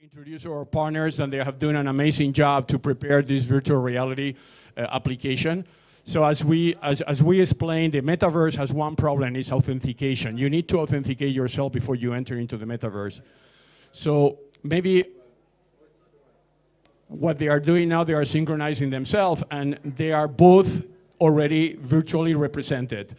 introduce our partners, and they have done an amazing job to prepare this virtual reality application. So as we explained, the metaverse has one problem, it's authentication. You need to authenticate yourself before you enter into the metaverse. So maybe what they are doing now, they are synchronizing themselves, and they are both already virtually represented.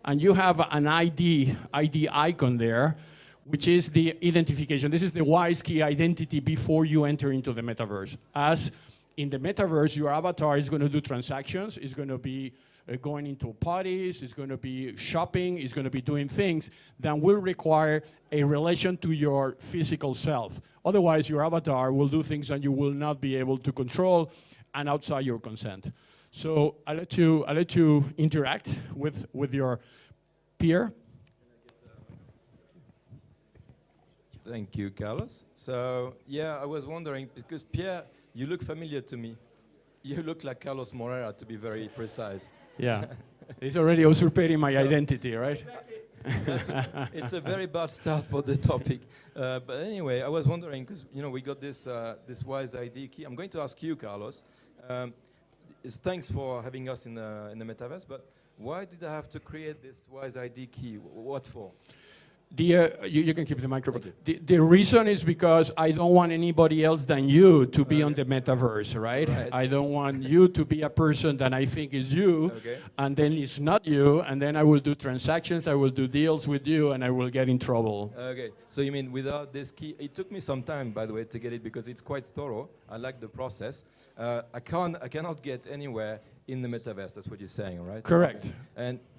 And you have an ID icon there, which is the identification. This is the Wisekey identity before you enter into the metaverse. As in the metaverse, your avatar is going to do transactions, it's going to be going into parties, it's going to be shopping, it's going to be doing things that will require a relation to your physical self. Otherwise, your avatar will do things that you will not be able to control and outside your consent. So I'll let you interact with your peer. Thank you, Carlos. So yeah, I was wondering, because Pierre, you look familiar to me. You look like Carlos Moreira, to be very precise. Yeah, he's already usurping my identity, right? It's a very bad start for the topic. But anyway, I was wondering, because we got this Wise ID key. I'm going to ask you, Carlos. Thanks for having us in the metaverse, but why did I have to create this Wise ID key? What for? You can keep the microphone. The reason is because I don't want anybody else than you to be on the metaverse, right? I don't want you to be a person that I think is you, and then it's not you, and then I will do transactions, I will do deals with you, and I will get in trouble. Okay, so you mean without this key, it took me some time, by the way, to get it, because it's quite thorough. I like the process. I cannot get anywhere in the metaverse, that's what you're saying, right? Correct.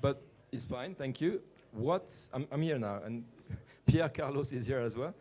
But it's fine, thank you. I'm here now, and Pierre Carlos is here as well.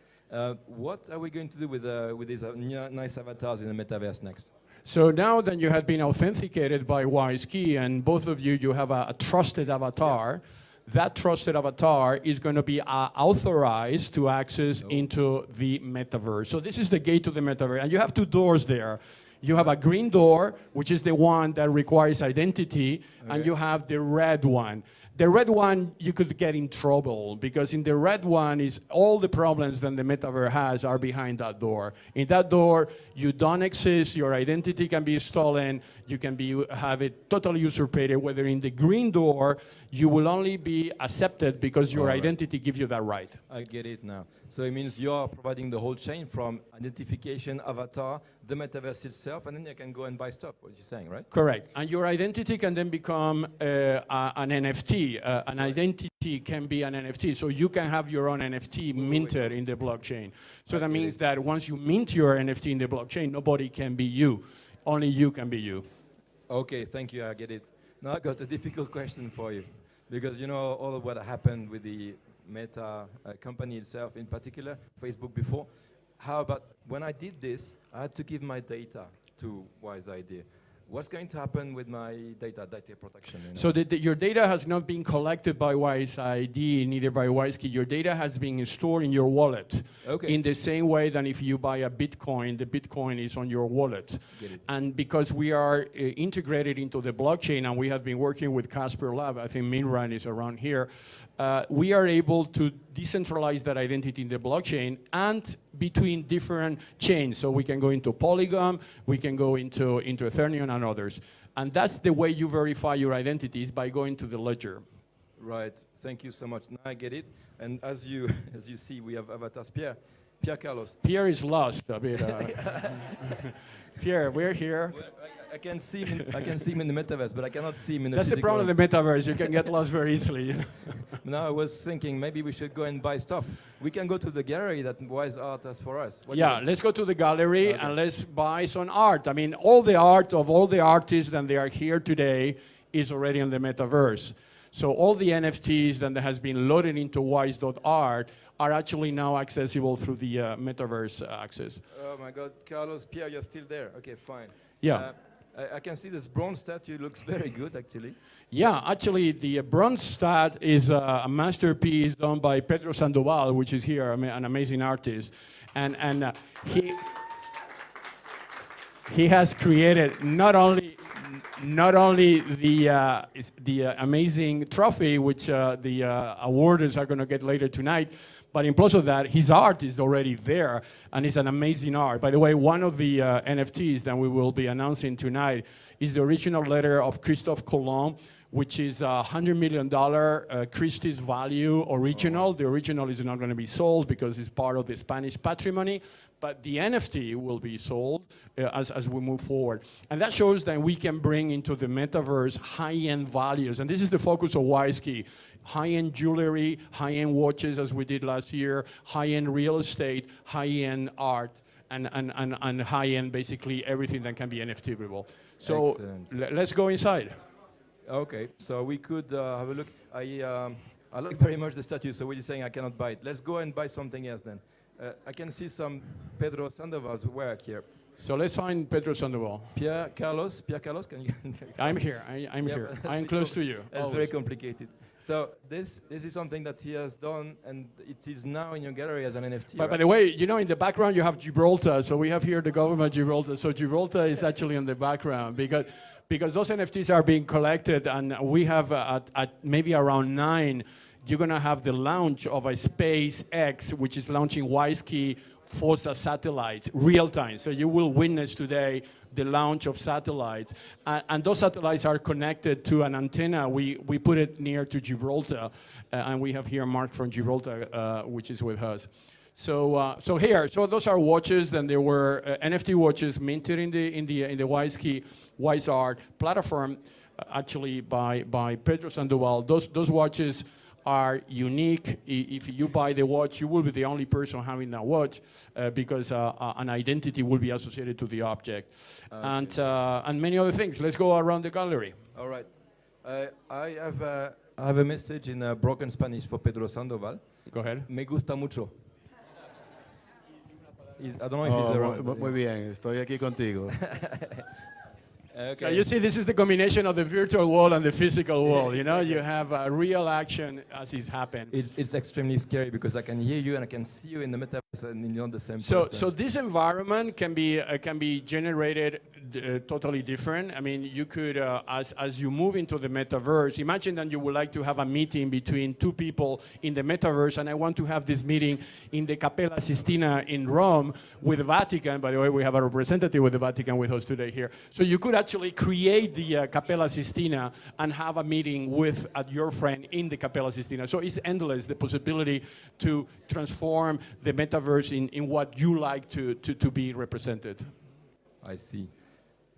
What are we going to do with these nice avatars in the metaverse next? So now that you have been authenticated by Wisekey, and both of you have a trusted avatar, that trusted avatar is going to be authorized to access into the metaverse. So this is the gate to the metaverse, and you have two doors there. You have a green door, which is the one that requires identity, and you have the red one. The red one, you could get in trouble, because in the red one is all the problems that the metaverse has are behind that door. In that door, you don't exist, your identity can be stolen, you can have it totally usurpated. Whether in the green door, you will only be accepted because your identity gives you that right. I get it now. So it means you're providing the whole chain from identification, avatar, the metaverse itself, and then you can go and buy stuff, what you're saying, right? Correct. And your identity can then become an NFT. An identity can be an NFT. So you can have your own NFT minted in the blockchain. So that means that once you mint your NFT in the blockchain, nobody can be you. Only you can be you. Okay, thank you, I get it. Now I got a difficult question for you. Because all of what happened with the Meta company itself, in particular, Facebook before. How about when I did this, I had to give my data to WiseID. What's going to happen with my data protection? So your data has not been collected by WiseID, neither by Wisekey. Your data has been stored in your wallet. In the same way that if you buy a Bitcoin, the Bitcoin is on your wallet. And because we are integrated into the blockchain, and we have been working with CasperLabs, I think Mrinal is around here, we are able to decentralize that identity in the blockchain and between different chains. So we can go into Polygon, we can go into Ethereum and others. And that's the way you verify your identities, by going to the ledger. Right, thank you so much. Now I get it. And as you see, we have avatars. Pierre Carlos. Pierre is lost a bit. Pierre, we're here. Well, I can see him in the metaverse, but I cannot see him in the That's the problem with the metaverse. You can get lost very easily. Now I was thinking maybe we should go and buy stuff. We can go to the gallery that Wise Art has for us. Let's go to the gallery and let's buy some art. I mean, all the art of all the artists that they are here today is already on the metaverse. So all the NFTs that has been loaded into wise.art are actually now accessible through the metaverse access. Oh my God, Carlos, Pierre, you're still there. Okay, fine. Yeah. I can see this bronze statue looks very good, actually. Yeah, actually, the bronze statue is a masterpiece done by Pedro Sandoval, which is here, an amazing artist. And he has created not only the amazing trophy, which the awarders are going to get later tonight, But in plus of that, his art is already there, and it's an amazing art. By the way, one of the NFTs that we will be announcing tonight is the original letter of Christophe Colomb, which is a $100 million Christie's value original. The original is not going to be sold because it's part of the Spanish patrimony, but the NFT will be sold as we move forward. And that shows that we can bring into the metaverse high-end values. And this is the focus of Wisekey. High-end jewelry, high-end watches, as we did last year, high-end real estate, high-end art, and high-end, basically, everything that can be NFT-able. So let's go inside. Okay, so we could have a look. I like very much the statue, so we're saying I cannot buy it. Let's go and buy something else then. I can see some Pedro Sandoval's work here. So let's find Pedro Sandoval. Pierre Carlos, can you? I'm here, I'm here. I'm close to you. That's very complicated. So this is something that he has done, and it is now in your gallery as an NFT. But by the way, you know, in the background you have Gibraltar. So we have here the government of Gibraltar. So Gibraltar is actually in the background because those NFTs are being collected, and we have at maybe around 9, you're going to have the launch of a SpaceX, which is launching Wisekey FOSA satellites, real time. So you will witness today the launch of satellites. And those satellites are connected to an antenna. We put it near to Gibraltar, and we have here Mark from Gibraltar, which is with us. So those are watches, and there were NFT watches minted in the Wisekey Wise Art platform, actually by Pedro Sandoval. Those watches are unique. If you buy the watch, you will be the only person having that watch because an identity will be associated to the object, and many other things. Let's go around the gallery. All right. I have a message in broken Spanish for Pedro Sandoval. Go ahead. Me gusta mucho. I don't know if he's around. Muy bien, estoy aquí contigo. Okay. So you see, this is the combination of the virtual world and the physical world. You know, you have real action as is happening. It's extremely scary because I can hear you and I can see you in the metaverse and you're not the same So, person. so this environment can be generated totally different. I mean, you could, as you move into the metaverse, imagine that you would like to have a meeting between 2 people in the metaverse, and I want to have this meeting in the Cappella Sistina in Rome with the Vatican. By the way, we have a representative with the Vatican with us today here. So you could actually create the Cappella Sistina and have a meeting with your friend in the Cappella Sistina. So it's endless, the possibility to transform the metaverse in what you like to be represented. I see.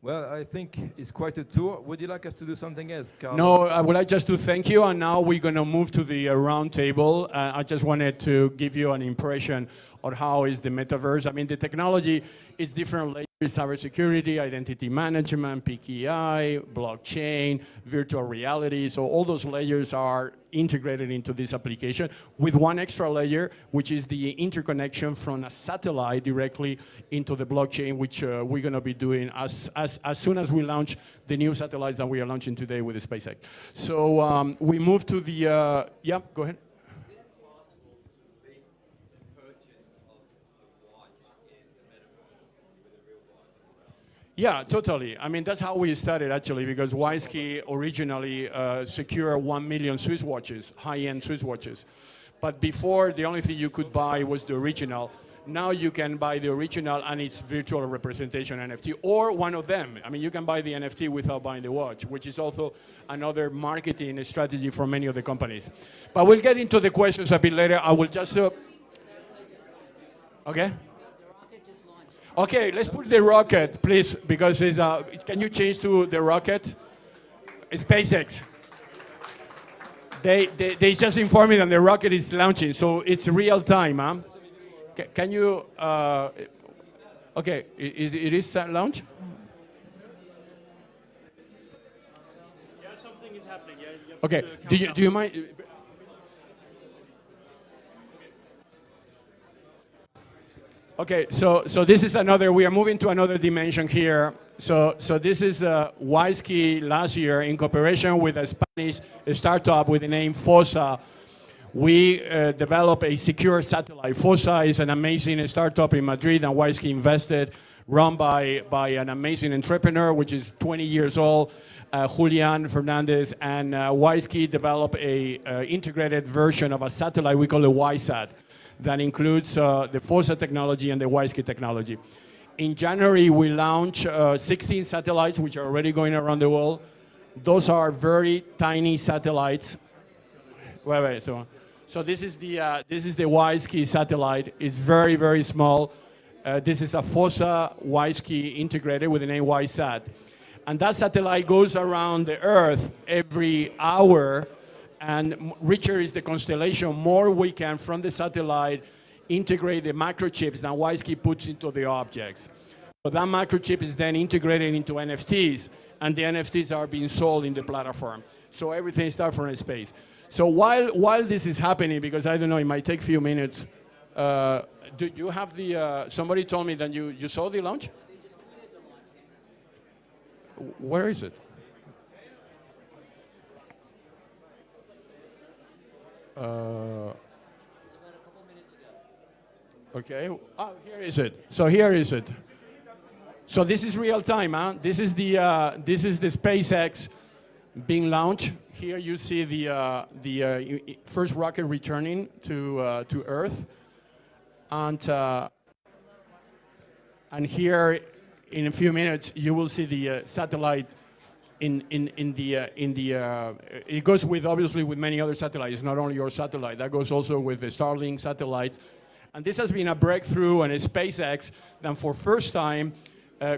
Well, I think it's quite a tour. Would you like us to do something else, Carlos? No, I would like just to thank you, and now we're going to move to the round table. I just wanted to give you an impression on how is the metaverse. I mean, the technology is different layers: cybersecurity, identity management, PKI, blockchain, virtual reality. So all those layers are integrated into this application with one extra layer, which is the interconnection from a satellite directly into the blockchain, which we're going to be doing as soon as we launch the new satellites that we are launching today with the SpaceX. So we move to the, yeah, go ahead. Yeah, totally. I mean, that's how we started, actually, because Wisekey originally secured 1 million Swiss watches, high-end Swiss watches. But before, the only thing you could buy was the original. Now you can buy the original and its virtual representation NFT, or one of them. I mean, you can buy the NFT without buying the watch, which is also another marketing strategy for many of the companies. But we'll get into the questions a bit later. I will just... okay? Okay, let's put the rocket, please, because it's, can you change to the rocket? It's SpaceX. They just informed me that the rocket is launching, so it's real time, huh? Can you, okay, it is launch? Yeah, something is happening, yeah. Okay, do you mind? Okay, so this is another, we are moving to another dimension here. So this is Wisekey last year in cooperation with a Spanish startup with the name FOSA. We developed a secure satellite. FOSA is an amazing startup in Madrid, and Wisekey invested, run by an amazing entrepreneur, which is 20 years old, Julian Fernandez, and Wisekey developed a integrated version of a satellite we call a WiSat. that includes the FOSA technology and the Wisekey technology. In January, we launched 16 satellites, which are already going around the world. Those are very tiny satellites. Wait, so this is the Wisekey satellite. It's very, very small. This is a FOSA Wisekey integrated with the name WISAT. And that satellite goes around the Earth every hour, and richer is the constellation, more we can, from the satellite, integrate the microchips that Wisekey puts into the objects. So that microchip is then integrated into NFTs, and the NFTs are being sold in the platform. So everything starts from space. So while this is happening, because I don't know, it might take a few minutes, do you have the, somebody told me that you saw the launch? Where is it? Okay, oh, here is it. So here is it. So this is real time, huh? This is the SpaceX being launched. Here you see the first rocket returning to Earth, and here in a few minutes you will see the satellite it goes with, obviously, with many other satellites, not only your satellite. That goes also with the Starlink satellites. And this has been a breakthrough on SpaceX that for first time,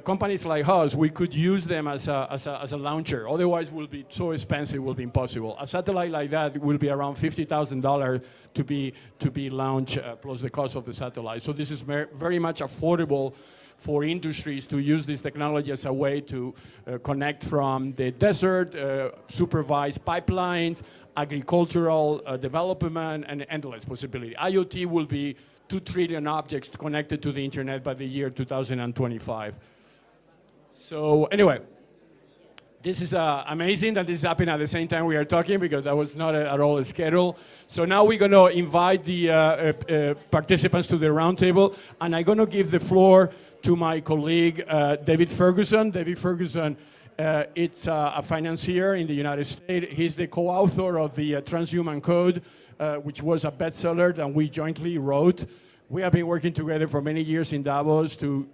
companies like us, we could use them as a launcher. Otherwise, it will be so expensive, it will be impossible. A satellite like that will be around $50,000 to be launched, plus the cost of the satellite. So this is very much affordable for industries to use this technology as a way to connect from the desert, supervised pipelines, agricultural development, and endless possibility. IoT will be 2 trillion objects connected to the internet by the year 2025. So anyway, this is amazing that this is happening at the same time we are talking, because that was not at all a schedule. So now we're going to invite the participants to the roundtable, and I'm going to give the floor to my colleague, David Ferguson. David Ferguson, it's a financier in the United States. He's the co-author of the Transhuman Code, which was a bestseller that we jointly wrote. We have been working together for many years in Davos to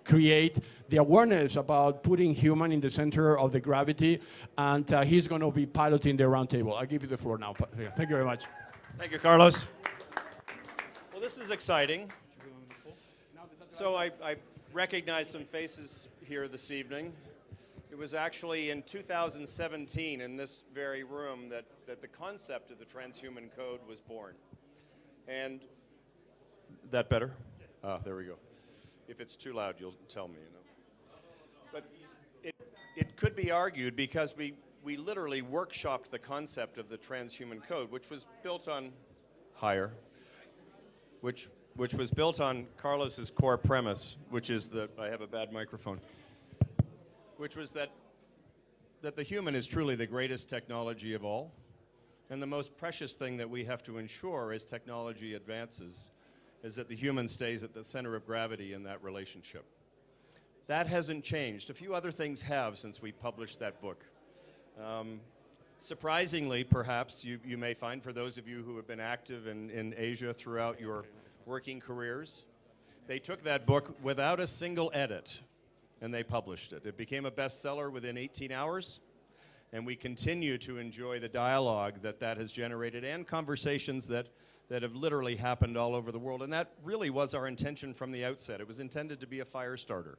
create the awareness about putting human in the center of the gravity, and he's going to be piloting the roundtable. I'll give you the floor now. Thank you very much. Thank you, Carlos. Well, this is exciting. So I recognize some faces here this evening. It was actually in 2017 in this very room that the concept of the Transhuman Code was born. And that better? There we go. If it's too loud, you'll tell me. You know. But it could be argued, because we literally workshopped the concept of the Transhuman Code, which was built on which was built on Carlos's core premise, which is that I have a bad microphone, which was that the human is truly the greatest technology of all, and the most precious thing that we have to ensure as technology advances is that the human stays at the center of gravity in that relationship. That hasn't changed. A few other things have since we published that book. Surprisingly, perhaps, you may find, for those of you who have been active in Asia throughout your working careers, they took that book without a single edit, and they published it. It became a bestseller within 18 hours, and we continue to enjoy the dialogue that has generated, and conversations that have literally happened all over the world. And that really was our intention from the outset. It was intended to be a fire starter.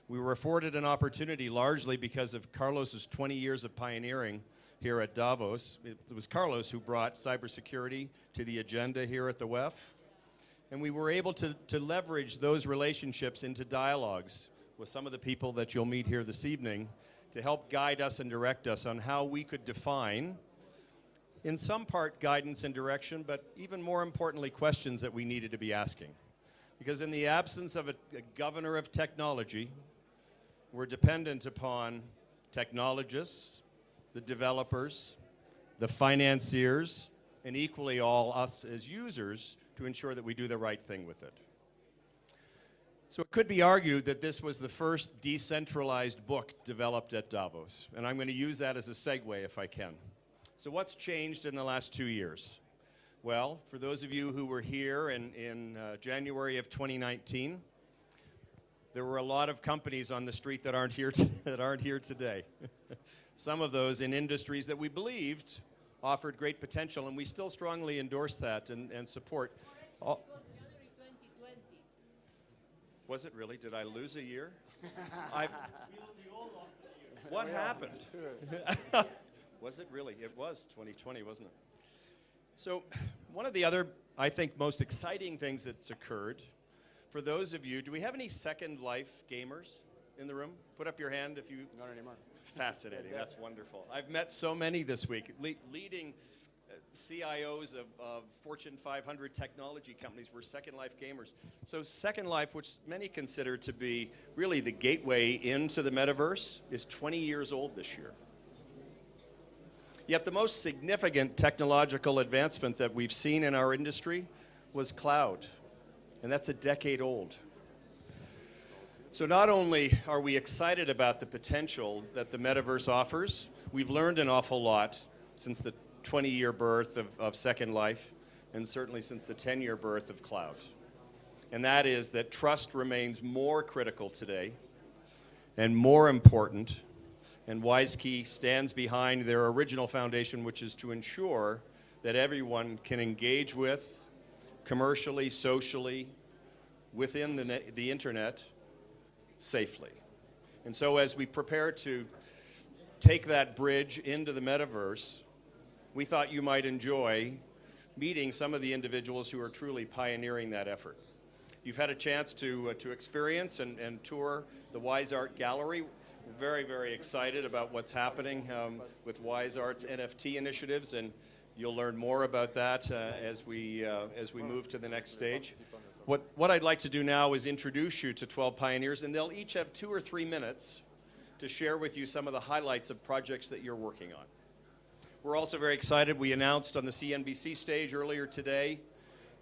We were afforded an opportunity largely because of Carlos's 20 years of pioneering here at Davos. It was Carlos who brought cybersecurity to the agenda here at the WEF. And we were able to leverage those relationships into dialogues with some of the people that you'll meet here this evening to help guide us and direct us on how we could define, in some part, guidance and direction, but even more importantly, questions that we needed to be asking. Because in the absence of a governor of technology, we're dependent upon technologists, the developers, the financiers, and equally all us as users to ensure that we do the right thing with it. So it could be argued that this was the first decentralized book developed at Davos, and I'm going to use that as a segue if I can. So what's changed in the last 2 years? Well, for those of you who were here in January of 2019, there were a lot of companies on the street that aren't here that aren't here today. Some of those in industries that we believed offered great potential, and we still strongly endorse that and support. Was it really? Did I lose a year? What happened? Was it really? It was 2020, wasn't it? So one of the other, I think, most exciting things that's occurred, for those of you, do we have any Second Life gamers in the room? Put up your hand if you... Not anymore. Fascinating, that's wonderful. I've met so many this week, leading CIOs of Fortune 500 technology companies were Second Life gamers. So Second Life, which many consider to be really the gateway into the metaverse, is 20 years old this year. Yet the most significant technological advancement that we've seen in our industry was cloud, and that's a decade old. So not only are we excited about the potential that the metaverse offers, we've learned an awful lot since the 20-year birth of Second Life, and certainly since the 10-year birth of cloud. And that is that trust remains more critical today and more important, and Wisekey stands behind their original foundation, which is to ensure that everyone can engage with, commercially, socially, within the internet, safely. And so as we prepare to take that bridge into the metaverse, we thought you might enjoy meeting some of the individuals who are truly pioneering that effort. You've had a chance to experience and tour the WiseArt Gallery. We're very, very excited about what's happening with WiseArt's NFT initiatives, and you'll learn more about that as we move to the next stage. What I'd like to do now is introduce you to 12 pioneers, and they'll each have 2 or 3 minutes to share with you some of the highlights of projects that you're working on. We're also very excited. We announced on the CNBC stage earlier today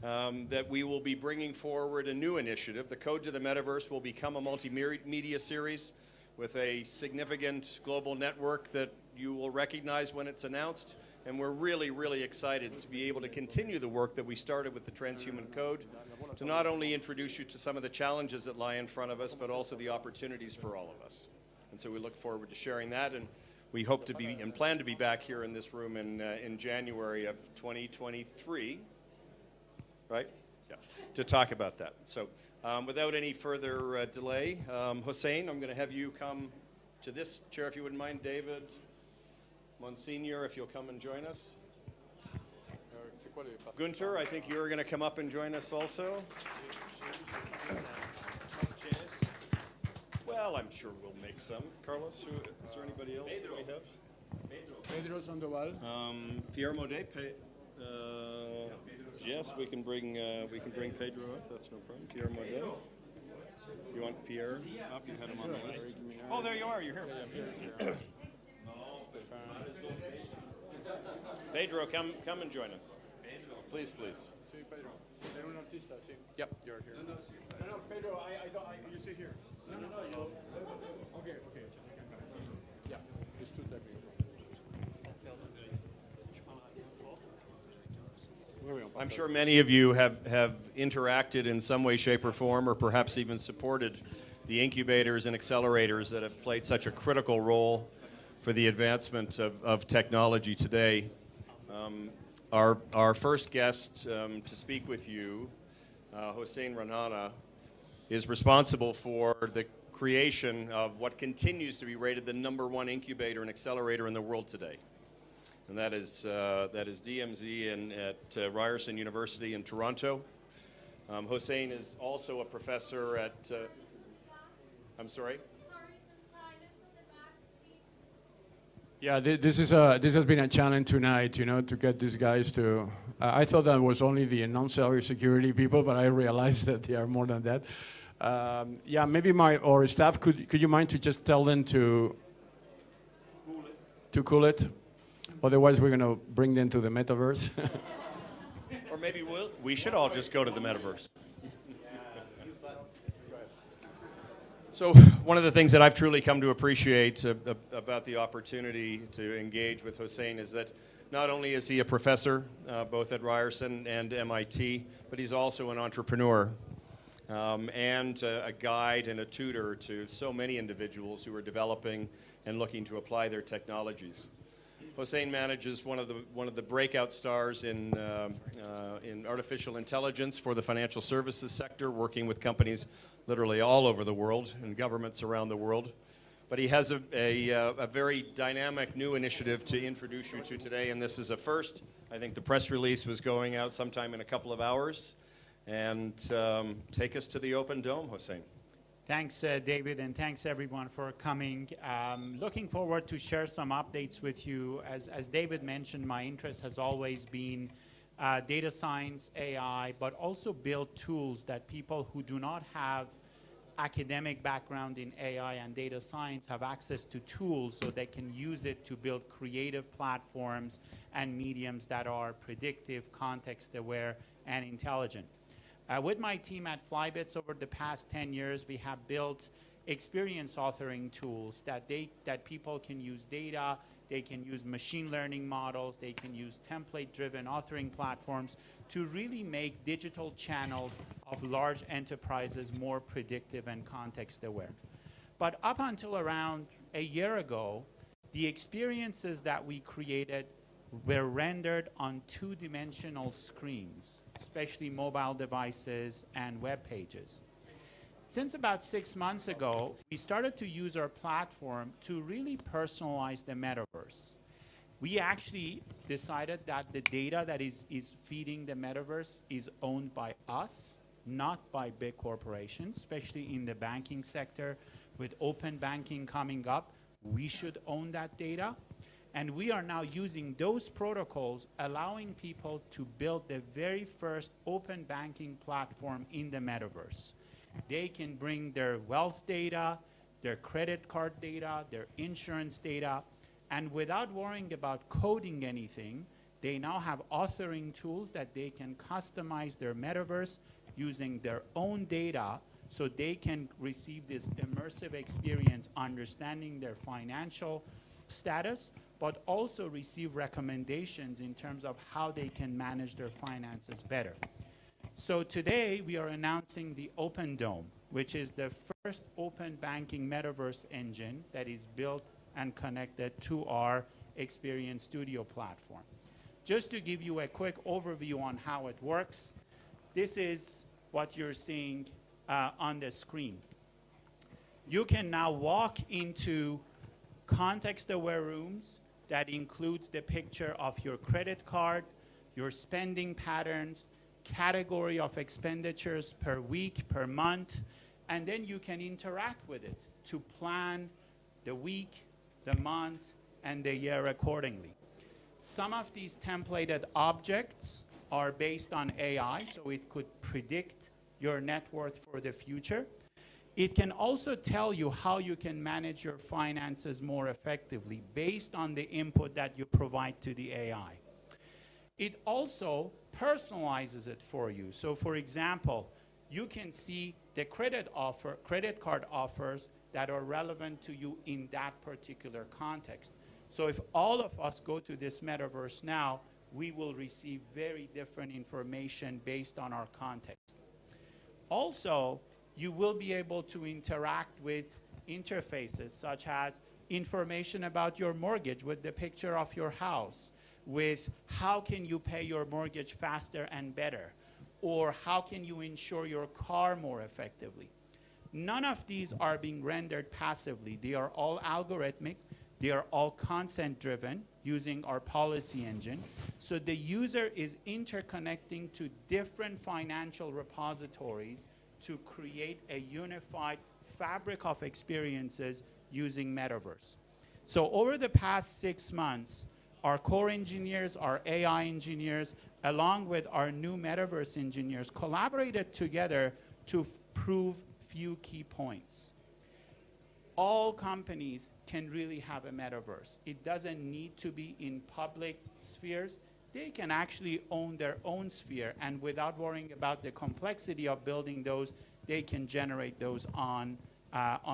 that we will be bringing forward a new initiative. The Code to the Metaverse will become a multimedia series with a significant global network that you will recognize when it's announced. And we're really, really excited to be able to continue the work that we started with the Transhuman Code, to not only introduce you to some of the challenges that lie in front of us, but also the opportunities for all of us. And so we look forward to sharing that, and we hope to be and plan to be back here in this room in January of 2023, right? Yeah, to talk about that. So without any further delay, Hossein, I'm going to have you come to this chair if you wouldn't mind. David, Monsignor, if you'll come and join us. Gunter, I think you're going to come up and join us also. Well, I'm sure we'll make some. Carlos, is there anybody else that we have? Pedro Sandoval. Pierre Maudet. Yes, we can bring Pedro up. That's no problem. Pierre Maudet. You want Pierre up? You had him on the list. Oh, there you are. You're here. Pedro, come and join us. Please, please. Yep, you're here. No, Pedro, you sit here. No. Okay. Yeah, it's too technical. I'm sure many of you have interacted in some way, shape, or form, or perhaps even supported the incubators and accelerators that have played such a critical role for the advancement of technology today. Our first guest to speak with you, Hossein Rahnama, is responsible for the creation of what continues to be rated the #1 incubator and accelerator in the world today. And that is DMZ at Ryerson University in Toronto. Hossein is also a professor at, I'm sorry? Yeah, this has been a challenge tonight, to get these guys to. I thought that was only the non-cybersecurity people, but I realized that they are more than that. Yeah, maybe our staff could you mind to just tell them to cool it? Otherwise, we're going to bring them to the metaverse. Or maybe we should all just go to the metaverse. So one of the things that I've truly come to appreciate about the opportunity to engage with Hossein is that Not only is he a professor, both at Ryerson and MIT, but he's also an entrepreneur and a guide and a tutor to so many individuals who are developing and looking to apply their technologies. Hossein manages one of the breakout stars in artificial intelligence for the financial services sector, working with companies literally all over the world and governments around the world. But he has a very dynamic new initiative to introduce you to today, and this is a first. I think the press release was going out sometime in a couple of hours. And take us to the open dome, Hossein. Thanks, David, and thanks everyone for coming. Looking forward to share some updates with you. As David mentioned, my interest has always been data science, AI, but also build tools that people who do not have academic background in AI and data science have access to tools so they can use it to build creative platforms and mediums that are predictive, context-aware, and intelligent. With my team at Flybits over the past 10 years, we have built experience authoring tools that people can use data, they can use machine learning models, they can use template-driven authoring platforms to really make digital channels of large enterprises more predictive and context-aware. But up until around a year ago, the experiences that we created were rendered on two-dimensional screens, especially mobile devices and web pages. Since about 6 months ago, we started to use our platform to really personalize the metaverse. We actually decided that the data that is feeding the metaverse is owned by us, not by big corporations, especially in the banking sector. With open banking coming up, we should own that data. And we are now using those protocols, allowing people to build the very first open banking platform in the metaverse. They can bring their wealth data, their credit card data, their insurance data, and without worrying about coding anything, they now have authoring tools that they can customize their metaverse using their own data so they can receive this immersive experience, understanding their financial status, but also receive recommendations in terms of how they can manage their finances better. So today we are announcing the Open Dome, which is the first open banking metaverse engine that is built and connected to our Experience Studio platform. Just to give you a quick overview on how it works, this is what you're seeing on the screen. You can now walk into context-aware rooms that includes the picture of your credit card, your spending patterns, category of expenditures per week, per month, and then you can interact with it to plan the week, the month, and the year accordingly. Some of these templated objects are based on AI, so it could predict your net worth for the future. It can also tell you how you can manage your finances more effectively based on the input that you provide to the AI. It also personalizes it for you. So for example, you can see the credit card offers that are relevant to you in that particular context. So if all of us go to this metaverse now, we will receive very different information based on our context. Also, you will be able to interact with interfaces such as information about your mortgage with the picture of your house, with how can you pay your mortgage faster and better, or how can you insure your car more effectively. None of these are being rendered passively. They are all algorithmic. They are all consent-driven using our policy engine. So the user is interconnecting to different financial repositories to create a unified fabric of experiences using Metaverse. So over the past 6 months, our core engineers, our AI engineers, along with our new Metaverse engineers, collaborated together to prove few key points. All companies can really have a Metaverse. It doesn't need to be in public spheres. They can actually own their own sphere, and without worrying about the complexity of building those, they can generate those on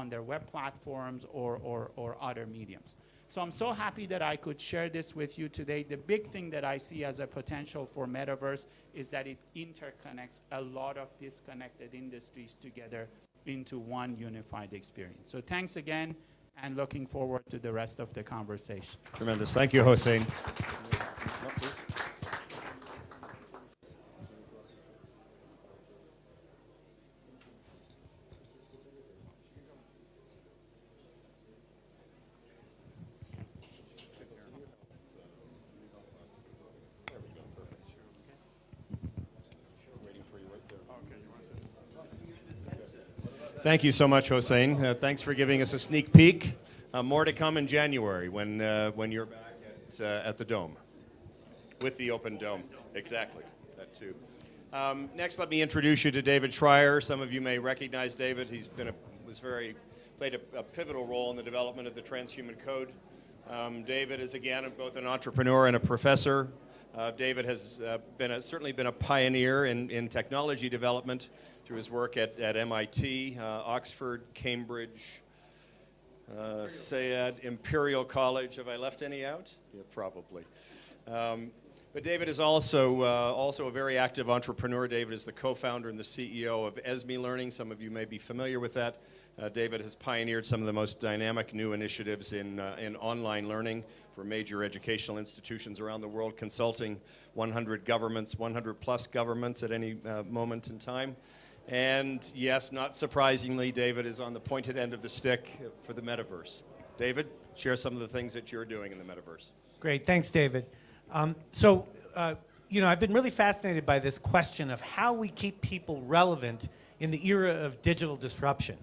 their web platforms or other mediums. So I'm so happy that I could share this with you today. The big thing that I see as a potential for Metaverse is that it interconnects a lot of disconnected industries together into one unified experience. So thanks again, and looking forward to the rest of the conversation. Tremendous. Thank you, Hossein. Thank you so much, Hossein. Thanks for giving us a sneak peek. More to come in January when you're back at the Dome, with the open Dome. Exactly, that too. Next, let me introduce you to David Shrier. Some of you may recognize David. He's been played a pivotal role in the development of the Transhuman Code. David is again both an entrepreneur and a professor. David has certainly been a pioneer in technology development through his work at MIT, Oxford, Cambridge, Sayed, Imperial College. Have I left any out? Yeah, probably. But David is also a very active entrepreneur. David is the co-founder and the CEO of Esme Learning. Some of you may be familiar with that. David has pioneered some of the most dynamic new initiatives in online learning for major educational institutions around the world, consulting 100 governments, 100 plus governments at any moment in time. And yes, not surprisingly, David is on the pointed end of the stick for the Metaverse. David, share some of the things that you're doing in the Metaverse. Great, thanks, David. You know, I've been really fascinated by this question of how we keep people relevant in the era of digital disruption,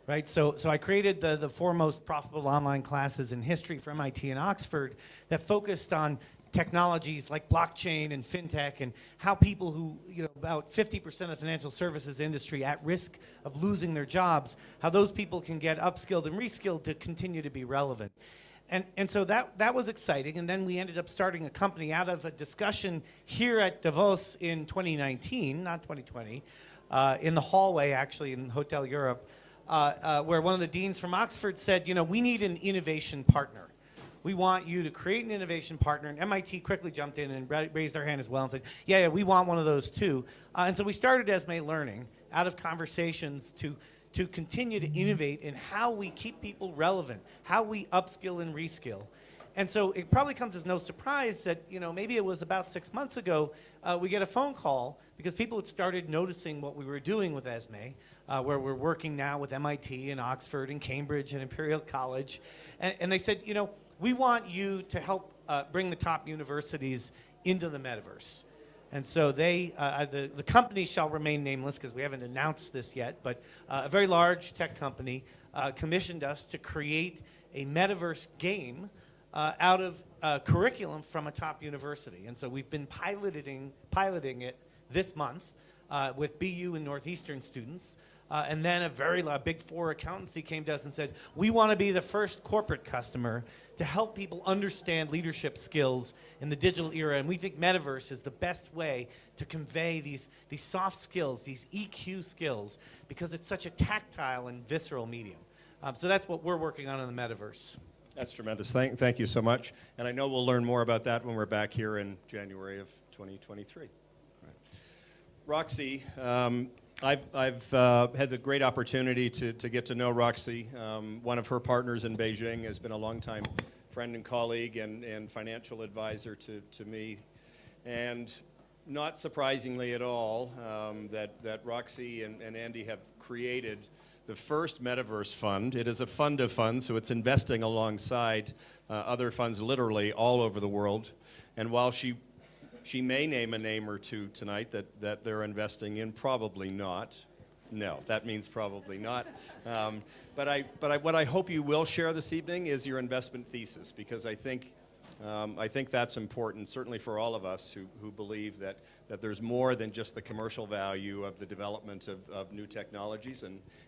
right? So I created the four most profitable online classes in history for MIT and Oxford that focused on technologies like blockchain and fintech, and how people who, you know, about 50% of the financial services industry at risk of losing their jobs, how those people can get upskilled and reskilled to continue to be relevant. And so that was exciting, and then we ended up starting a company out of a discussion here at Davos in 2019, not 2020, in the hallway actually in Hotel Europe, where one of the deans from Oxford said, you know, we need an innovation partner. We want you to create an innovation partner, and MIT quickly jumped in and raised their hand as well and said, yeah, we want one of those too. And so we started Esme Learning out of conversations to continue to innovate in how we keep people relevant, how we upskill and reskill. And so it probably comes as no surprise that, you know, maybe it was about 6 months ago, we get a phone call because people had started noticing what we were doing with Esme, where we're working now with MIT and Oxford and Cambridge and Imperial College. And they said, you know, we want you to help bring the top universities into the Metaverse. And so they, the company shall remain nameless because we haven't announced this yet, but a very large tech company commissioned us to create a Metaverse game out of curriculum from a top university. And so we've been piloting it this month with BU and Northeastern students. And then a very big four accountancy came to us and said, we want to be the first corporate customer to help people understand leadership skills in the digital era. And we think Metaverse is the best way to convey these soft skills, these EQ skills, because it's such a tactile and visceral medium. So that's what we're working on in the Metaverse. That's tremendous. Thank you so much. And I know we'll learn more about that when we're back here in January of 2023. Right. Roxy, I've had the great opportunity to get to know Roxy. One of her partners in Beijing has been a longtime friend and colleague and financial advisor to me. And not surprisingly at all, that Roxy and Andy have created the first Metaverse fund. It is a fund of funds, so it's investing alongside other funds literally all over the world. And while she may name a name or two tonight that they're investing in, probably not. No, that means probably not. But what I hope you will share this evening is your investment thesis, because I think that's important, certainly for all of us who believe that there's more than just the commercial value of the development of new technologies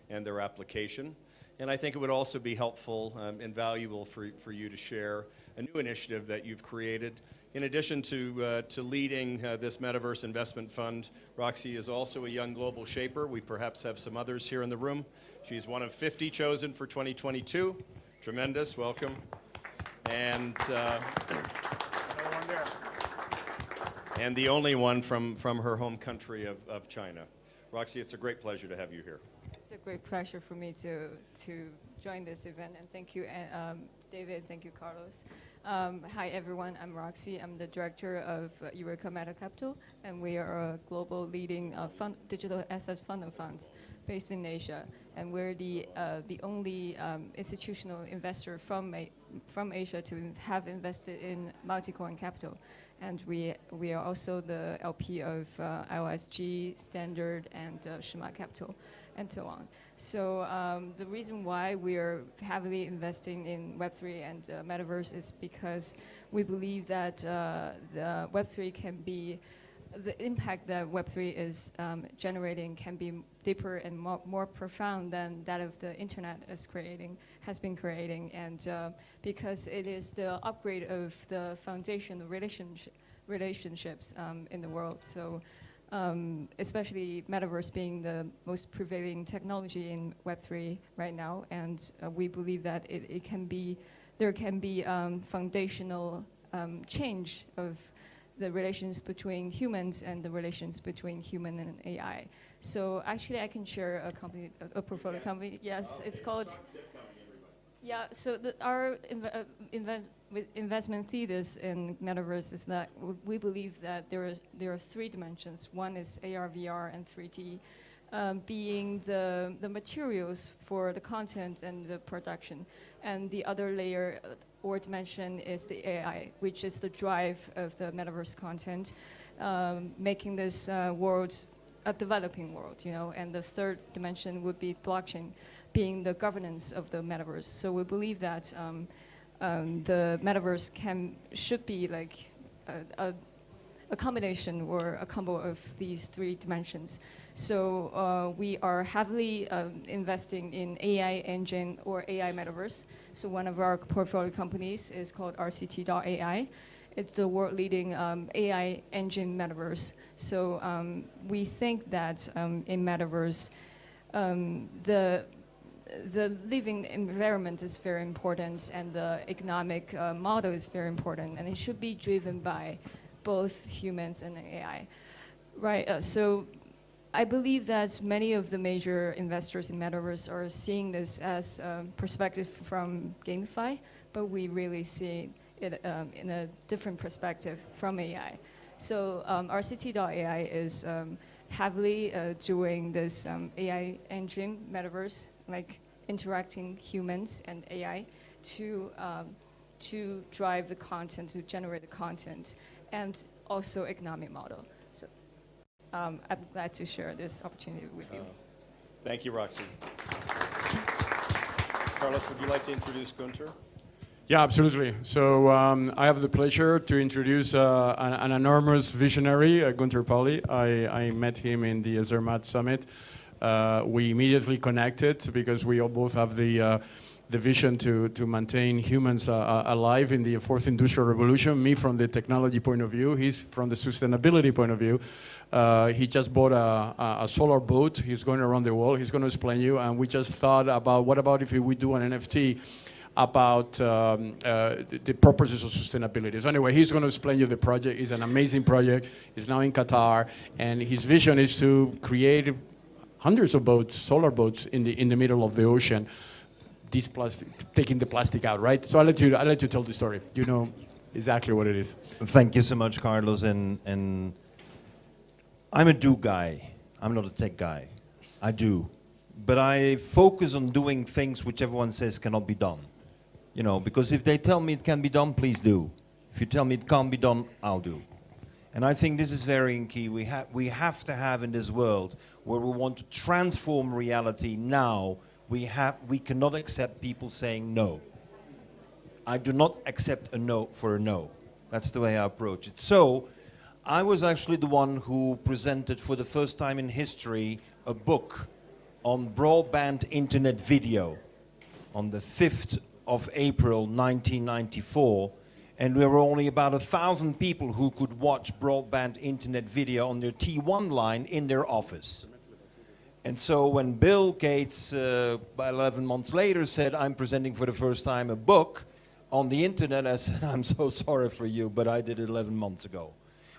and their application. And I think it would also be helpful and valuable for you to share a new initiative that you've created. In addition to leading this Metaverse investment fund, Roxy is also a young global shaper. We perhaps have some others here in the room. She's one of 50 chosen for 2022. Tremendous, welcome. And No one there. and the only one from her home country of China. Roxy, it's a great pleasure to have you here. It's a great pleasure for me to join this event, and thank you, David, thank you, Carlos. Hi, everyone. I'm Roxy. I'm the director of Eureka Meta Capital, and we are a global leading digital assets fund of funds based in Asia. And we're the only institutional investor from Asia to have invested in multi-coin capital. And we are also the LP of IOSG, Standard, and Shima Capital, and so on. So the reason why we are heavily investing in Web3 and Metaverse is because we believe that the Web3 can be, the impact that Web3 is generating can be deeper and more profound than that of the internet has been creating, and because it is the upgrade of the foundation of relationships in the world. So especially Metaverse being the most prevailing technology in Web3 right now, and we believe that there can be foundational change of the relations between humans and the relations between human and AI. So actually I can share a portfolio company. Yes, it's called, yeah, so our investment thesis in Metaverse is that we believe that there are three dimensions. One is AR, VR, and 3D, being the materials for the content and the production. And the other layer or dimension is the AI, which is the drive of the Metaverse content, making this world a developing world, you know. And the third dimension would be blockchain, being the governance of the Metaverse. So we believe that the Metaverse should be like a combination or a combo of these three dimensions. So we are heavily investing in AI engine or AI Metaverse. So one of our portfolio companies is called RCT.ai. It's the world-leading AI engine Metaverse. So we think that in Metaverse, the living environment is very important, and the economic model is very important, and it should be driven by both humans and AI, right? So I believe that many of the major investors in Metaverse are seeing this as a perspective from GameFi, but we really see it in a different perspective from AI. So RCT.ai is heavily doing this AI engine Metaverse, like interacting humans and AI to drive the content, to generate the content, and also economic model. So I'm glad to share this opportunity with you. Thank you, Roxy. Carlos, would you like to introduce Gunter? Yeah, absolutely. So I have the pleasure to introduce an enormous visionary, Gunter Pauli. I met him in the Zermatt Summit. We immediately connected because we all both have the vision to maintain humans alive in the fourth industrial revolution. Me from the technology point of view, he's from the sustainability point of view. He just bought a solar boat. He's going around the world. He's going to explain you. And we just thought about, what about if we do an NFT about the purposes of sustainability. So anyway, he's going to explain you the project. It's an amazing project. He's now in Qatar, and his vision is to create hundreds of boats, solar boats, in the middle of the ocean. This plastic, taking the plastic out, right? So I'll let you tell the story. You know exactly what it is. Thank you so much, Carlos. And I'm a do guy. I'm not a tech guy. I do. But I focus on doing things which everyone says cannot be done. You know, because if they tell me it can be done, please do. If you tell me it can't be done, I'll do. And I think this is very key. We have to have in this world where we want to transform reality now, we cannot accept people saying no. I do not accept a no for a no. That's the way I approach it. So I was actually the one who presented for the first time in history a book on broadband internet video on the 5th of April 1994, and there were only about 1,000 people who could watch broadband internet video on their T1 line in their office. And so when Bill Gates, 11 months later, said, I'm presenting for the first time a book On the internet, I said, I'm so sorry for you, but I did it 11 months ago.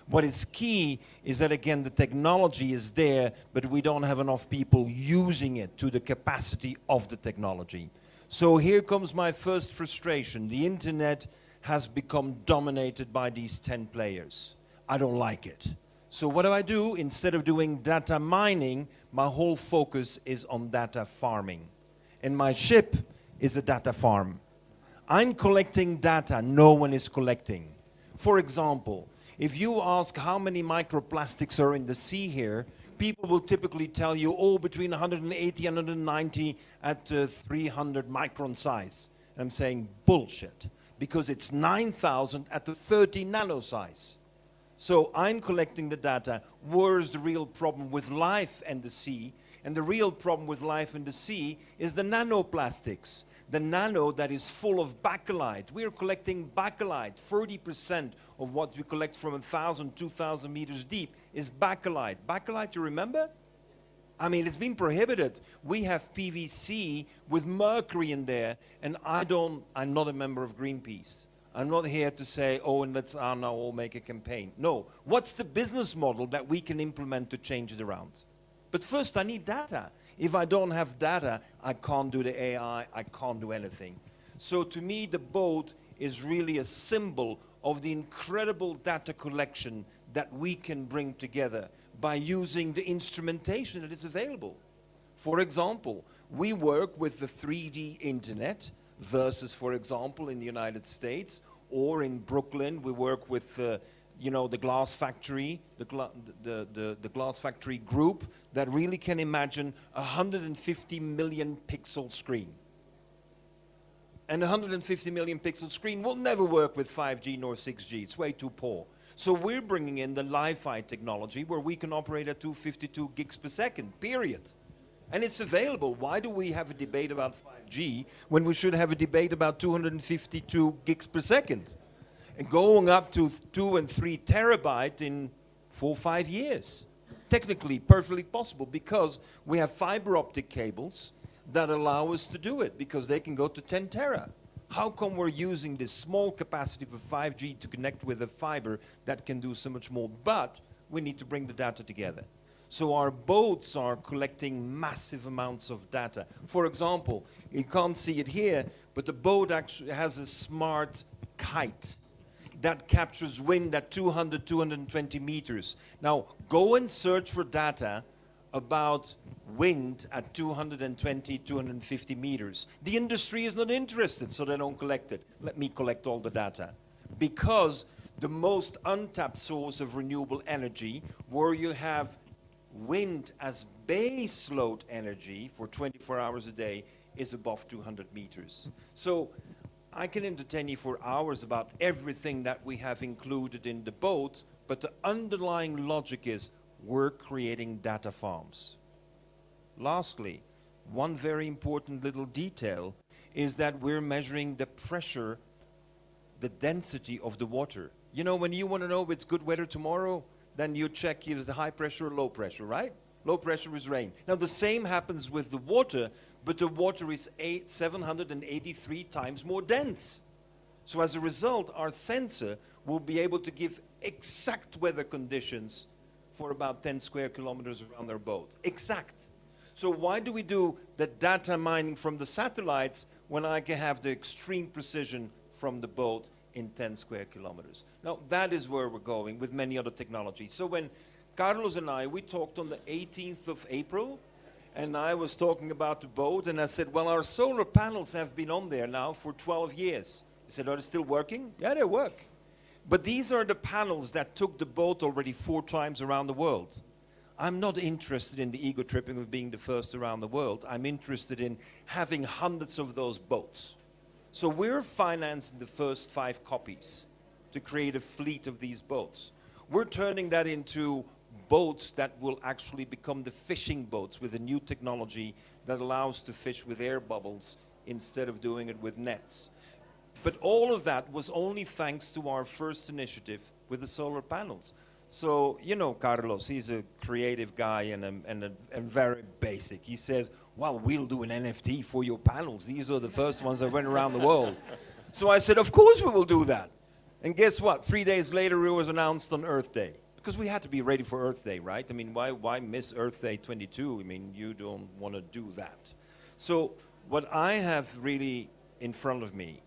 What is key is that, again, the technology is there, but we don't have enough people using it to the capacity of the technology. So here comes my first frustration. The internet has become dominated by these 10 players. I don't like it. So what do? Instead of doing data mining, my whole focus is on data farming. And my ship is a data farm. I'm collecting data no one is collecting. For example, if you ask how many microplastics are in the sea here, people will typically tell you, oh, between 180 and 190 at 300 micron size. I'm saying bullshit, because it's 9,000 at the 30 nano size. So I'm collecting the data. Where's the real problem with life and the sea? And the real problem with life in the sea is the nanoplastics. The nano that is full of bakelite. We're collecting bakelite. 30% of what we collect from 1,000, 2,000 meters deep is bakelite. Bakelite, you remember? I mean, it's been prohibited. We have PVC with mercury in there, and I'm not a member of Greenpeace. I'm not here to say, oh, and let's now all make a campaign. No. What's the business model that we can implement to change it around? But first, I need data. If I don't have data, I can't do the AI, I can't do anything. So to me, the boat is really a symbol of the incredible data collection that we can bring together by using the instrumentation that is available. For example, we work with the 3D internet versus, for example, in the United States or in Brooklyn, we work with the glass factory, the glass factory group that really can imagine a 150 million pixel screen. And a 150 million pixel screen will never work with 5G nor 6G. It's way too poor. So we're bringing in the Li-Fi technology where we can operate at 252 gigs per second, period. And it's available. Why do we have a debate about 5G when we should have a debate about 252 gigs per second? And going up to 2 and 3 terabyte in 4 or 5 years. Technically, perfectly possible, because we have fiber optic cables that allow us to do it, because they can go to 10 tera. How come we're using this small capacity for 5G to connect with a fiber that can do so much more? But we need to bring the data together. So our boats are collecting massive amounts of data. For example, you can't see it here, but the boat actually has a smart kite that captures wind at 200, 220 meters. Now, go and search for data about wind at 220, 250 meters. The industry is not interested, so they don't collect it. Let me collect all the data. Because the most untapped source of renewable energy, where you have wind as base load energy for 24 hours a day, is above 200 meters. So I can entertain you for hours about everything that we have included in the boat, but the underlying logic is we're creating data farms. Lastly, one very important little detail is that we're measuring the pressure, the density of the water. You know, when you want to know if it's good weather tomorrow, then you check if it's high pressure or low pressure, right? Low pressure is rain. Now the same happens with the water, but the water is 783 times more dense. So as a result, our sensor will be able to give exact weather conditions for about 10 square kilometers around our boat. Exact. So why do we do the data mining from the satellites when I can have the extreme precision from the boat in 10 square kilometers? Now that is where we're going with many other technologies. So when Carlos and we talked on the 18th of April, and I was talking about the boat, and I said, well, our solar panels have been on there now for 12 years. He said, are they still working? Yeah, they work. But these are the panels that took the boat already 4 times around the world. I'm not interested in the ego tripping of being the first around the world. I'm interested in having hundreds of those boats. So we're financing the first 5 copies to create a fleet of these boats. We're turning that into boats that will actually become the fishing boats with a new technology that allows to fish with air bubbles instead of doing it with nets. But all of that was only thanks to our first initiative with the solar panels. So, you know, Carlos, he's a creative guy and very basic. He says, well, we'll do an NFT for your panels. These are the first ones that went around the world. So I said, of course we will do that. And guess what? 3 days later, it was announced on Earth Day. Because we had to be ready for Earth Day, right? I mean, why miss Earth Day 22? I mean, you don't want to do that. So what I have really in front of me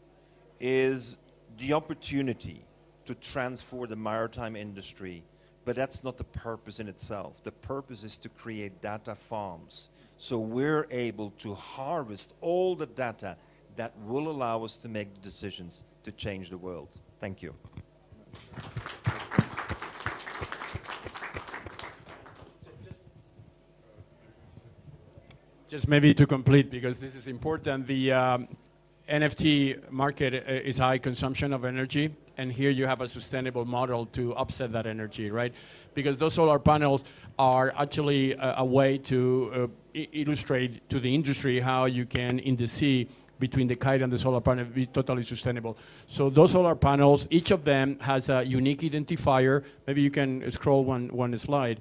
is the opportunity to transform the maritime industry, but that's not the purpose in itself. The purpose is to create data farms. So we're able to harvest all the data that will allow us to make the decisions to change the world. Thank you. Just maybe to complete, because this is important, the NFT market is high consumption of energy, and here you have a sustainable model to offset that energy, right? Because those solar panels are actually a way to illustrate to the industry how you can, in the sea, between the kite and the solar panel, be totally sustainable. So those solar panels, each of them has a unique identifier. Maybe you can scroll one slide.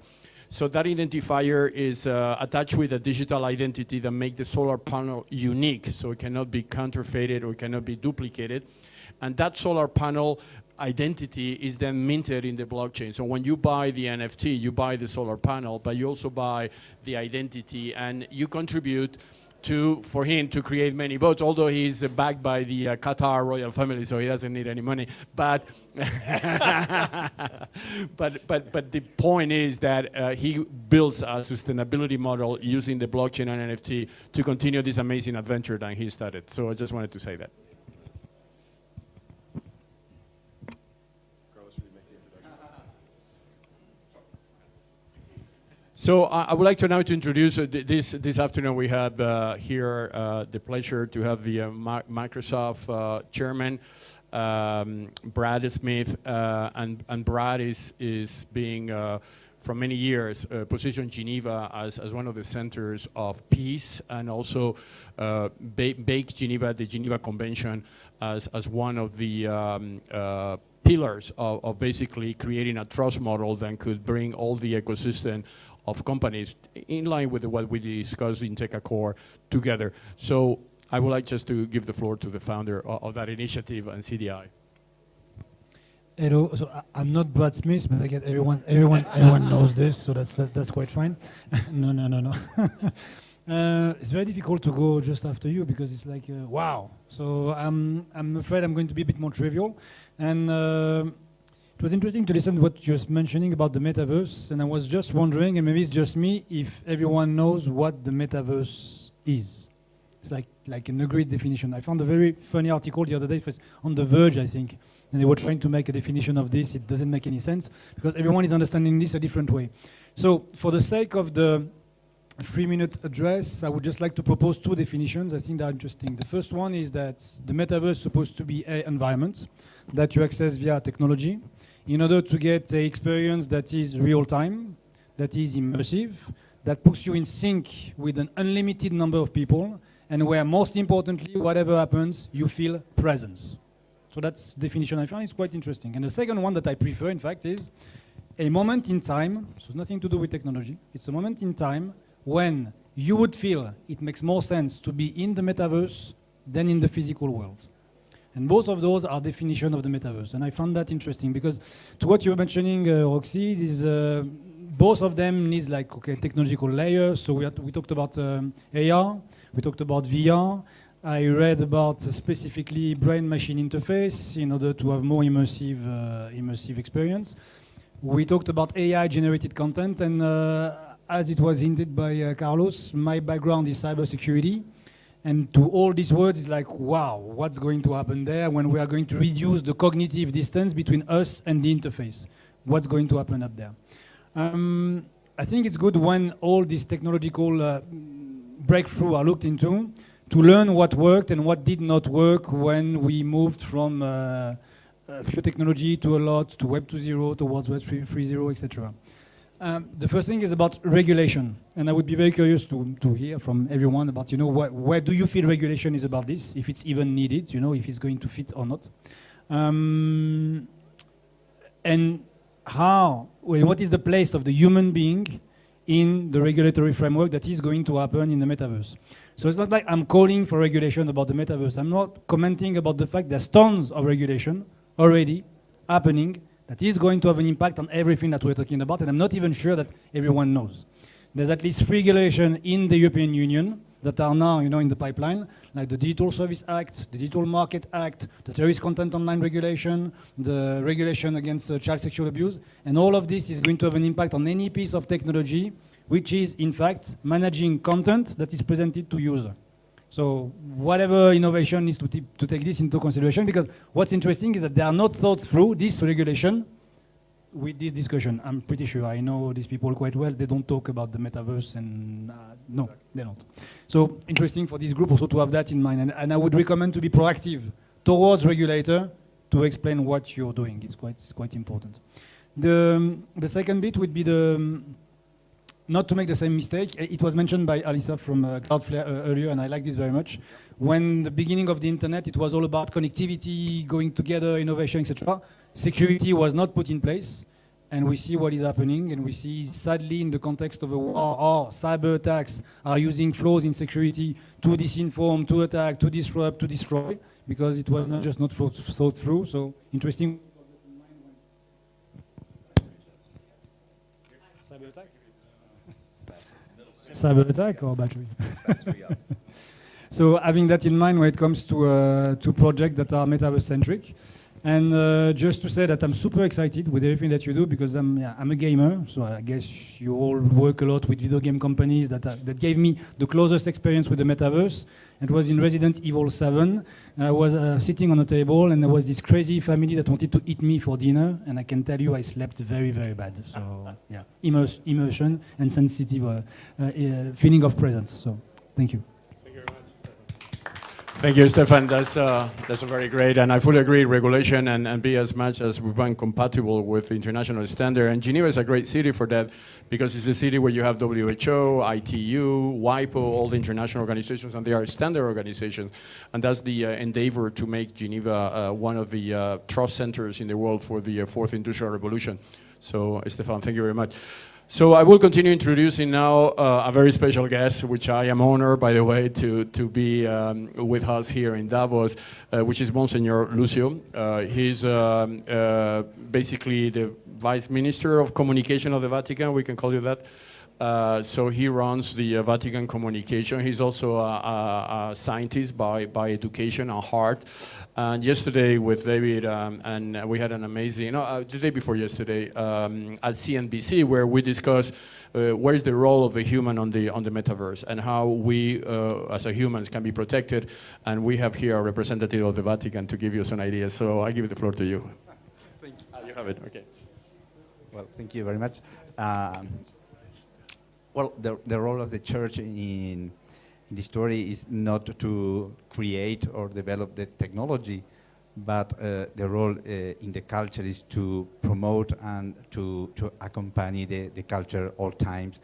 So that identifier is attached with a digital identity that makes the solar panel unique, so it cannot be counterfeited or cannot be duplicated. And that solar panel identity is then minted in the blockchain. So when you buy the NFT, you buy the solar panel, but you also buy the identity, and you contribute for him to create many boats, although he's backed by the Qatar royal family, so he doesn't need any money. But but the point is that he builds a sustainability model using the blockchain and NFT to continue this amazing adventure that he started. So I just wanted to say that. So I would like to now to introduce this afternoon we had here the pleasure to have the Microsoft chairman, Brad Smith, and Brad is being from many years positioned Geneva as one of the centers of peace, and also baked Geneva, the Geneva Convention, as one of the pillars of basically creating a trust model that could bring all the ecosystem of companies in line with what we discussed in TechAccord together. So I would like just to give the floor to the founder of that initiative and CDI. Hello, so I'm not Brad Smith, but I get everyone knows this, so that's quite fine. No. It's very difficult to go just after you because it's like wow. So I'm afraid I'm going to be a bit more trivial, and it was interesting to listen to what you were mentioning about the metaverse, and I was just wondering, and maybe it's just me, if everyone knows what the metaverse is. It's like an agreed definition. I found a very funny article the other day on The Verge, I think, and they were trying to make a definition of this. It doesn't make any sense because everyone is understanding this a different way. So for the sake of the 3-minute address, I would just like to propose 2 definitions. I think they're interesting. The first one is that the metaverse is supposed to be an environment that you access via technology in order to get an experience that is real-time, that is immersive, that puts you in sync with an unlimited number of people, and where, most importantly, whatever happens, you feel presence. So that's the definition I find is quite interesting. And the second one that I prefer, in fact, is a moment in time, so it's nothing to do with technology, it's a moment in time when you would feel it makes more sense to be in the metaverse than in the physical world. And both of those are definition of the metaverse. And I found that interesting because to what you were mentioning, Roxy, is both of them needs like, okay, technological layers. So we talked about AR, we talked about VR. I read about specifically brain-machine interface in order to have more immersive experience. We talked about AI-generated content, and as it was hinted by Carlos, my background is cybersecurity. And to all these words, it's like, wow, what's going to happen there when we are going to reduce the cognitive distance between us and the interface? What's going to happen up there? I think it's good when all these technological breakthroughs are looked into to learn what worked and what did not work when we moved from pure technology to a lot, to Web 2.0, towards Web 3.0, etc. The first thing is about regulation, and I would be very curious to hear from everyone about, where do you feel regulation is about this, if it's even needed, if it's going to fit or not, and what is the place of the human being in the regulatory framework that is going to happen in the metaverse. So it's not like I'm calling for regulation about the metaverse. I'm not commenting about the fact there's tons of regulation already happening that is going to have an impact on everything that we're talking about, and I'm not even sure that everyone knows. There's at least 3 regulations in the European Union that are now, in the pipeline, like the Digital Service Act, the Digital Market Act, the Terrorist Content Online Regulation, the regulation against child sexual abuse, and all of this is going to have an impact on any piece of technology which is, in fact, managing content that is presented to user. So whatever innovation needs to take this into consideration, because what's interesting is that they are not thought through this regulation with this discussion. I'm pretty sure I know these people quite well. They don't talk about the metaverse, and no, they don't. So interesting for this group also to have that in mind. And I would recommend to be proactive towards regulator to explain what you're doing. It's quite important. The second bit would be not to make the same mistake. It was mentioned by Alisa from Cloudflare earlier, and I like this very much. When the beginning of the internet, it was all about connectivity, going together, innovation, etc. Security was not put in place, and we see what is happening, and we see, sadly, in the context of a war, cyber attacks are using flaws in security to disinform, to attack, to disrupt, to destroy, because it was not just not thought through. So interesting. Cyber attack? Cyber attack or battery? So having that in mind when it comes to projects that are metaverse-centric. And just to say that I'm super excited with everything that you do, because I'm a gamer, so I guess you all work a lot with video game companies that gave me the closest experience with the metaverse. It was in Resident Evil 7. I was sitting on a table, and there was this crazy family that wanted to eat me for dinner, and I can tell you I slept very, very bad. So yeah, immersion and sensitive feeling of presence. So thank you. Thank you, Stéphane. That's a very great, and I fully agree, regulation and be as much as we want compatible with international standard. And Geneva is a great city for that, because it's a city where you have WHO, ITU, WIPO, all the international organizations, and they are standard organizations. And that's the endeavor to make Geneva one of the trust centers in the world for the fourth industrial revolution. So, Stéphane, thank you very much. So I will continue introducing now a very special guest, which I am honored, by the way, to be with us here in Davos, which is Monsignor Lucio. He's basically the Vice Minister of Communication of the Vatican, we can call you that. So he runs the Vatican communication. He's also a scientist by education and heart. And yesterday with David, and we had an amazing, the day before yesterday, at CNBC, where we discussed where is the role of the human on the metaverse, and how we as a humans can be protected. And we have here a representative of the Vatican to give you some ideas. So I give the floor to you. Thank you. You have it, okay. Well, thank you very much. Well, the role of the church in the story is not to create or develop the technology, but the role in the culture is to promote and to accompany the culture all times.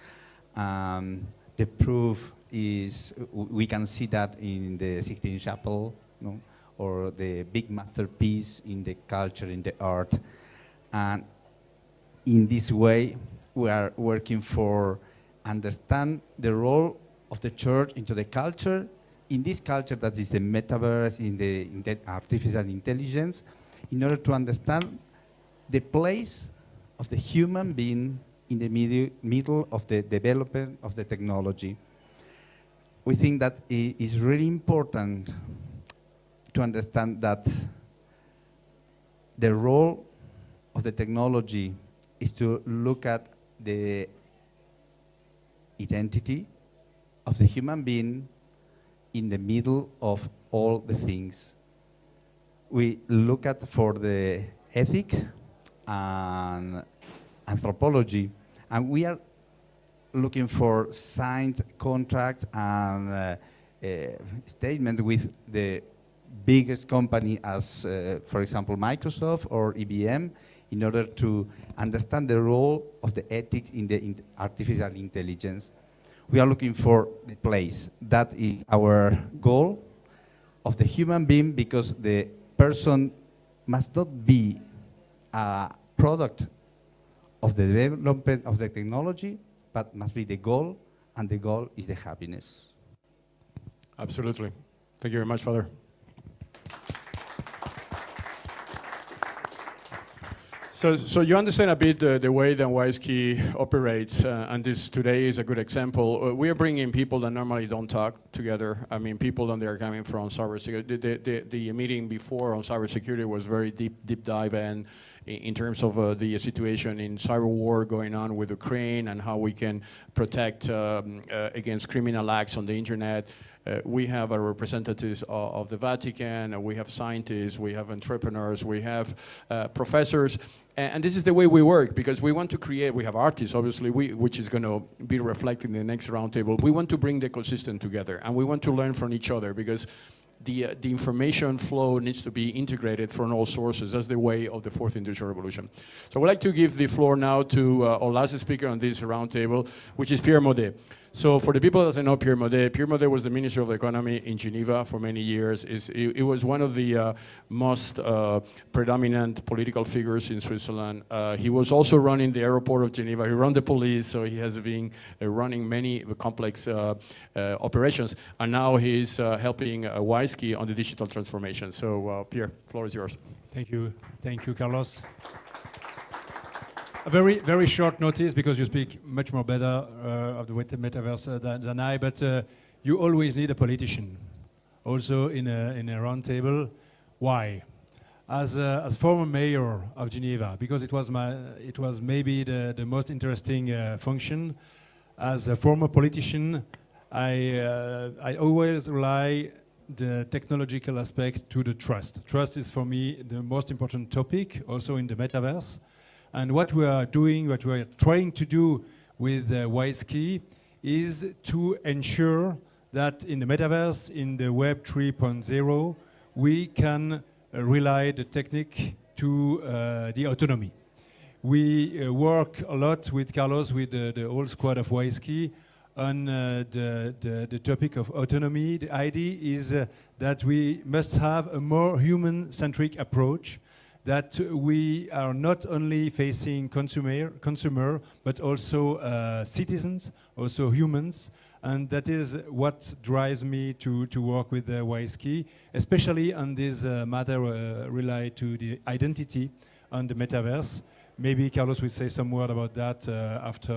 The proof is, we can see that in the Sixtine Chapel, no? Or the big masterpiece in the culture, in the art. And in this way, we are working for understand the role of the church into the culture, in this culture that is the metaverse, in the artificial intelligence, in order to understand the place of the human being in the middle of the development of the technology. We think that it is really important to understand that the role of the technology is to look at the identity of the human being in the middle of all the things. We look at for the ethic and anthropology, and we are looking for signed contracts and statement with the biggest company as, for example, Microsoft or IBM, in order to understand the role of the ethics in the artificial intelligence. We are looking for the place. That is our goal of the human being, because the person must not be a product of the development of the technology, but must be the goal, and the goal is the happiness. Absolutely. Thank you very much, Father. So you understand a bit the way that Wisekey operates, and this today is a good example. We are bringing people that normally don't talk together. I mean, people that are coming from cybersecurity. The meeting before on cybersecurity was very deep dive and in terms of the situation in cyber war going on with Ukraine and how we can protect against criminal acts on the internet. We have representatives of the Vatican, we have scientists, we have entrepreneurs, we have professors, and this is the way we work because we want to create, we have artists obviously, which is going to be reflected in the next roundtable. We want to bring the ecosystem together and we want to learn from each other because the information flow needs to be integrated from all sources. That's the way of the fourth industrial revolution. So I would like to give the floor now to our last speaker on this roundtable, which is Pierre Maudet. So for the people that doesn't know Pierre Maudet was the Minister of Economy in Geneva for many years. It was one of the most predominant political figures in Switzerland. He was also running the airport of Geneva. He ran the police, so he has been running many complex operations. And now he's helping Wisekey on the digital transformation. So Pierre, floor is yours. Thank you, Carlos. A very short notice because you speak much more better of the metaverse than I, but you always need a politician, also in a roundtable. Why? As former mayor of Geneva, because it was maybe the most interesting function. As a former politician, I always rely the technological aspect to the trust. Trust is for me the most important topic, also in the metaverse. And what we are doing, what we are trying to do with Wisekey is to ensure that in the metaverse, in the Web 3.0, we can rely the technique to the autonomy. We work a lot with Carlos, with the whole squad of Wisekey, on the topic of autonomy. The idea is that we must have a more human-centric approach, that we are not only facing consumer, but also citizens, also humans, and that is what drives me to work with Wisekey, especially on this matter related to the identity on the metaverse. Maybe Carlos will say some word about that after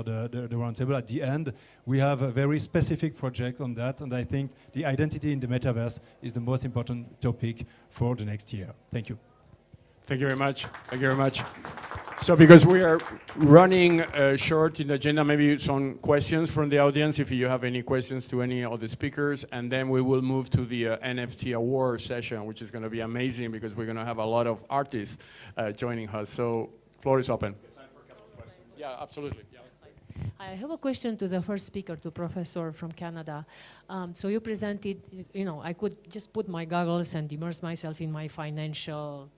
the roundtable. At the end, we have a very specific project on that, and I think the identity in the metaverse is the most important topic for the next year. Thank you. Thank you very much. Thank you very much. So because we are running short in the agenda, maybe some questions from the audience, if you have any questions to any of the speakers, and then we will move to the NFT award session, which is going to be amazing because we're going to have a lot of artists joining us. So floor is open. Time for a couple of questions. Yeah, absolutely. Yeah. I have a question to the first speaker, to Professor from Canada. So you presented, I could just put my goggles and immerse myself in my financial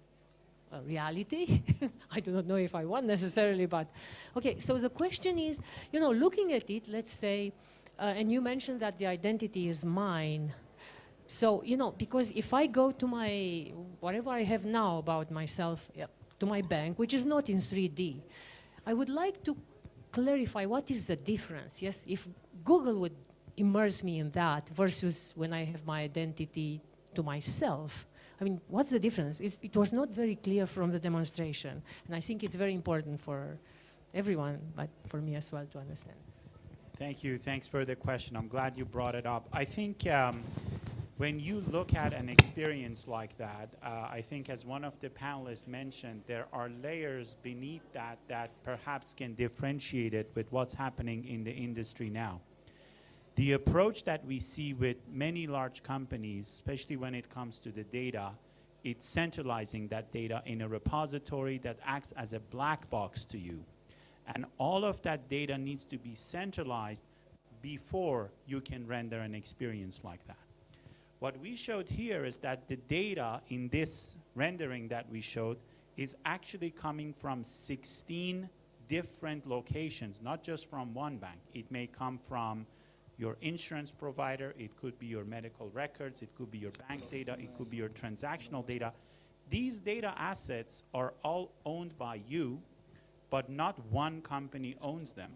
reality. I do not know if I want necessarily, but okay. So the question is, looking at it, let's say, and you mentioned that the identity is mine. So, because if I go to my, whatever I have now about myself, to my bank, which is not in 3D, I would like to clarify what is the difference. Yes, if Google would immerse me in that versus when I have my identity to myself. I mean, what's the difference? It was not very clear from the demonstration, and I think it's very important for everyone, but for me as well to understand. Thank you. Thanks for the question. I'm glad you brought it up. I think when you look at an experience like that, I think as one of the panelists mentioned, there are layers beneath that perhaps can differentiate it with what's happening in the industry now. The approach that we see with many large companies, especially when it comes to the data, it's centralizing that data in a repository that acts as a black box to you. And all of that data needs to be centralized before you can render an experience like that. What we showed here is that the data in this rendering that we showed is actually coming from 16 different locations, not just from one bank. It may come from your insurance provider, it could be your medical records, it could be your bank data, it could be your transactional data. These data assets are all owned by you, but not one company owns them.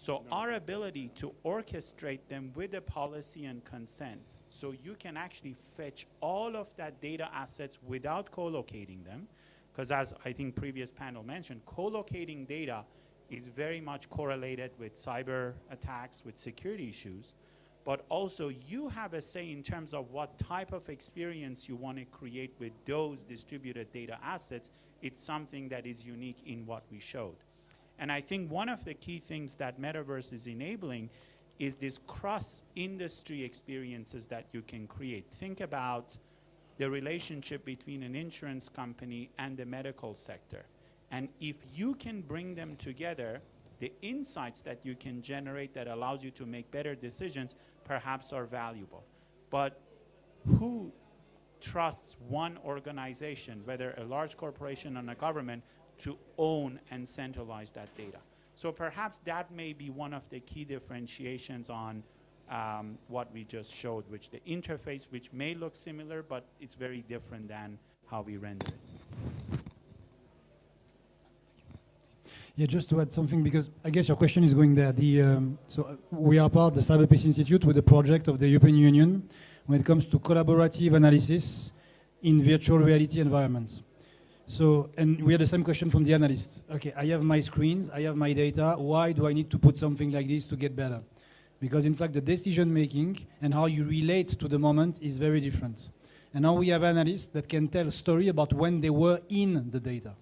So our ability to orchestrate them with the policy and consent, so you can actually fetch all of that data assets without co-locating them, because as I think previous panel mentioned, co-locating data is very much correlated with cyber attacks, with security issues, but also you have a say in terms of what type of experience you want to create with those distributed data assets. It's something that is unique in what we showed. And I think one of the key things that Metaverse is enabling is this cross-industry experiences that you can create. Think about the relationship between an insurance company and the medical sector. And if you can bring them together, the insights that you can generate that allows you to make better decisions perhaps are valuable. But who trusts one organization, whether a large corporation or a government, to own and centralize that data? So perhaps that may be one of the key differentiations on what we just showed, which the interface, which may look similar, but it's very different than how we render it. Yeah, just to add something, because I guess your question is going there. So we are part of the CyberPeace Institute with a project of the European Union when it comes to collaborative analysis in virtual reality environments. So, and we had the same question from the analysts. Okay, I have my screens, I have my data. Why do I need to put something like this to get better? Because in fact, the decision making and how you relate to the moment is very different. And now we have analysts that can tell a story about when they were in the data.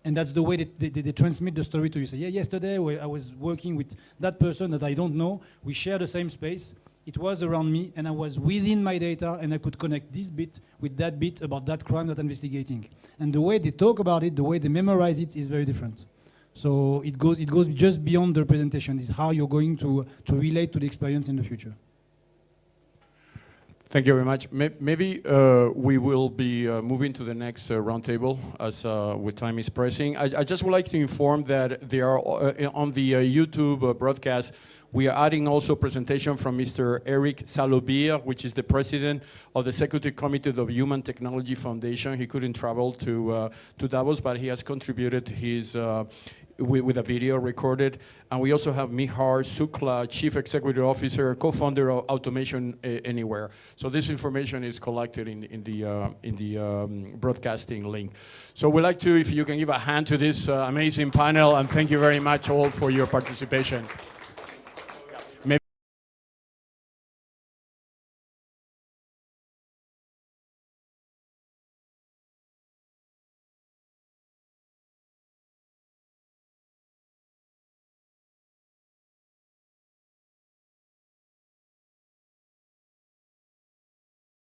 And that's the way they transmit the story to you. Say, yeah, yesterday I was working with that person that I don't know. We share the same space. It was around me, and I was within my data, and I could connect this bit with that bit about that crime that I'm investigating. And the way they talk about it, the way they memorize it is very different. So it goes just beyond the presentation. It's how you're going to relate to the experience in the future. Thank you very much. Maybe we will be moving to the next roundtable as with time is pressing. I just would like to inform that there are on the YouTube broadcast, we are adding also a presentation from Mr. Éric Salobir, which is the president of the Executive Committee of the Human Technology Foundation. He couldn't travel to Davos, but he has contributed his with a video recorded. And we also have Mihar Sukla, Chief Executive Officer, co-founder of Automation Anywhere. So this information is collected in the broadcasting link. So we'd like to, if you can give a hand to this amazing panel, and thank you very much all for your participation.